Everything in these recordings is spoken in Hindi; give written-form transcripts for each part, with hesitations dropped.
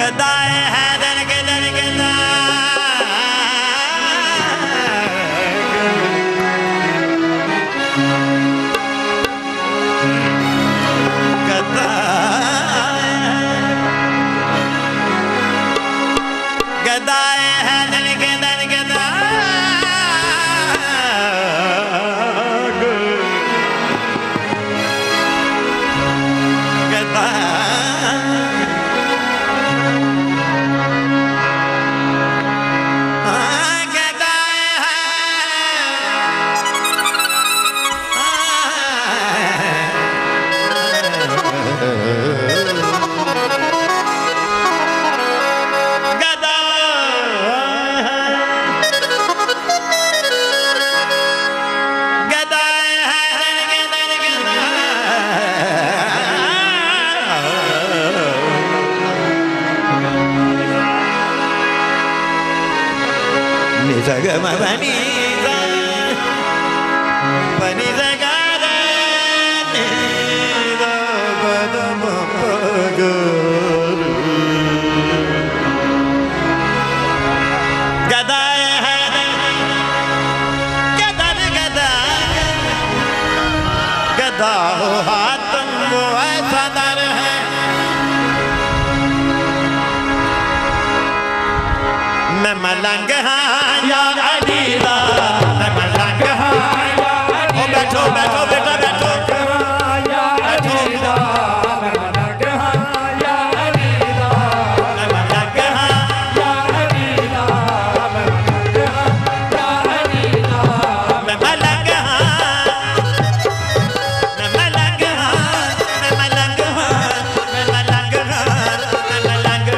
गदाए हैदर गदर गदा गदाए हैदर गदर गदा गदा Sagama bani za gada ni da badama pagar gada hai gada gada gada ho हाथम वो ऐसा दर है मैं मलंग या अलीला मैं मलंग या ओ बैठो बैठो बेटा बैठो या अलीला मैं मलंग या अलीला मैं मलंग या अलीला मैं मलंग या अलीला मैं मलंग मैं मलंग मैं मलंग मैं मलंग मैं मलंग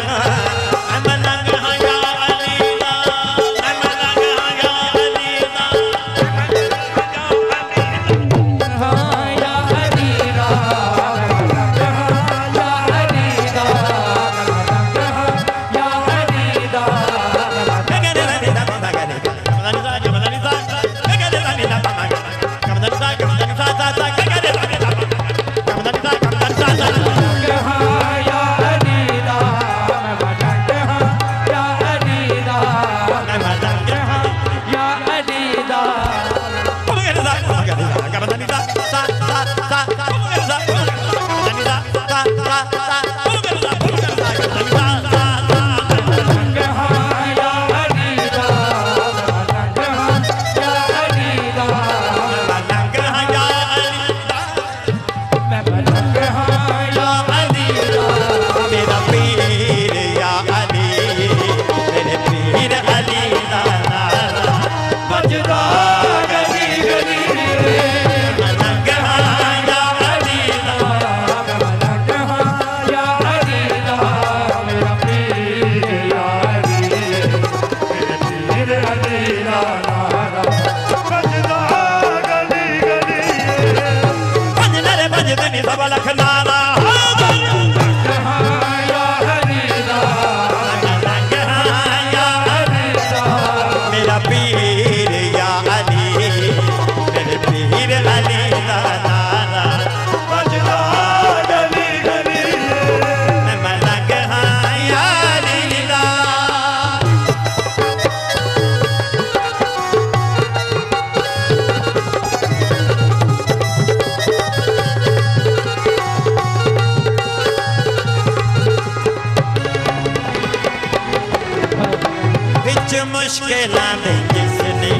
मुश्किलां दे जिसने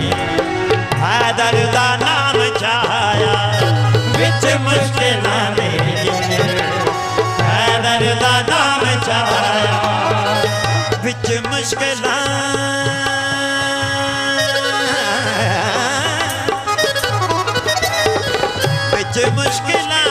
हैदर दा नाम छाया विच मुश्किलां दे जिसने हैदर दा नाम छाया विच मुश्किलां विच मुश्किलां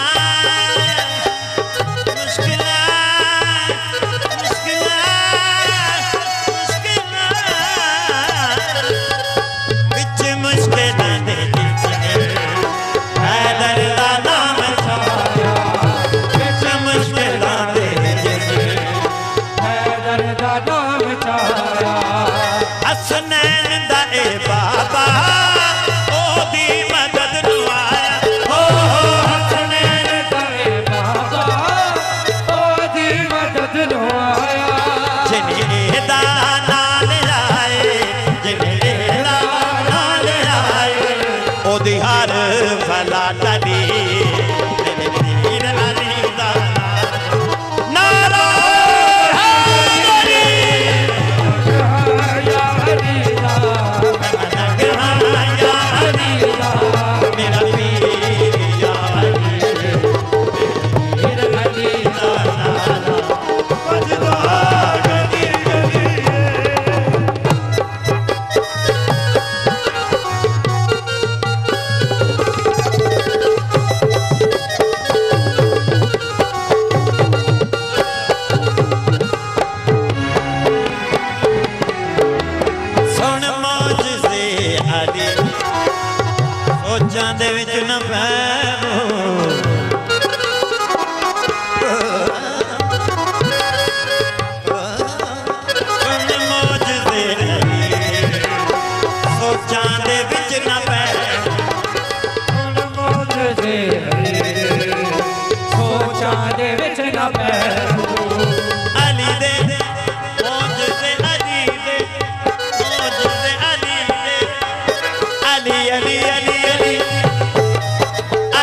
नाम छाया ना पैरो अली दे मौज से अली दे मौज से अली दे अली अली अली अली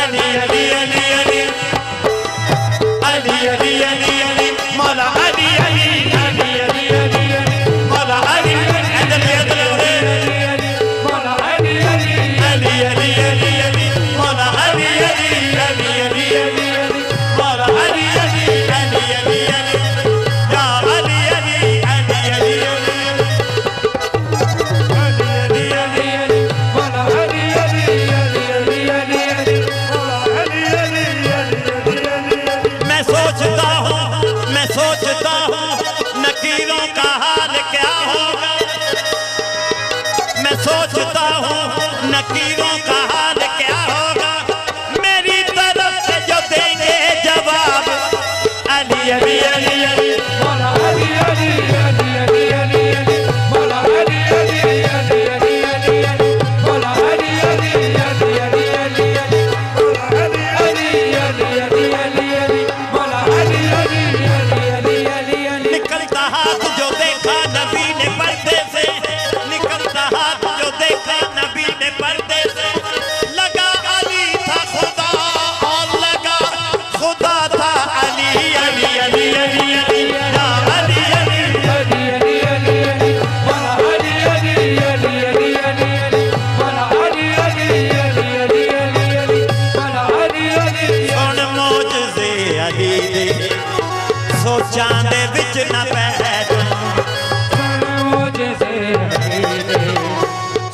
अली अली अली अली अली अली अली अली मौला अली अली अली अली अली मौला अली अदल अदल मौला अली अली अली अली अली अली मौला अली अली अली अली अली मौला अली अली अली अली अली या अली अली अली अली अली अली अली अली मौला अली अली अली अली अली मौला अली अली अली अली मैं सोचता हूँ नकीरों का हाल क्या होगा मैं सोचता हूँ नकीरों का हाल क्या होगा मेरी तरफ से जो देंगे जवाब अली अली अली अली मौला अली अली अली अली अली मौला अली अली अली अली अली मौला अली अली अली अली अली मौला अली अली अली अली अली मौला अली अली अली अली अली निकलता हाथ जो देखा नबी ने पर्दे से निकलता हाथ जो देखा नबी ने पर्दे से लगा अली था खुदा और लगा खुदा था अली अली अली अली अली या अली अली अली अली अली मौला अली अली अली अली अली मौला अली अली अली अली अली मौला अली अली सुन मौज से अली दे सोचां दे विच ना पै मुझसे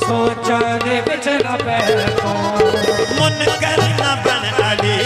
सोचा दे बिच न पैरो मुनकर न बन अली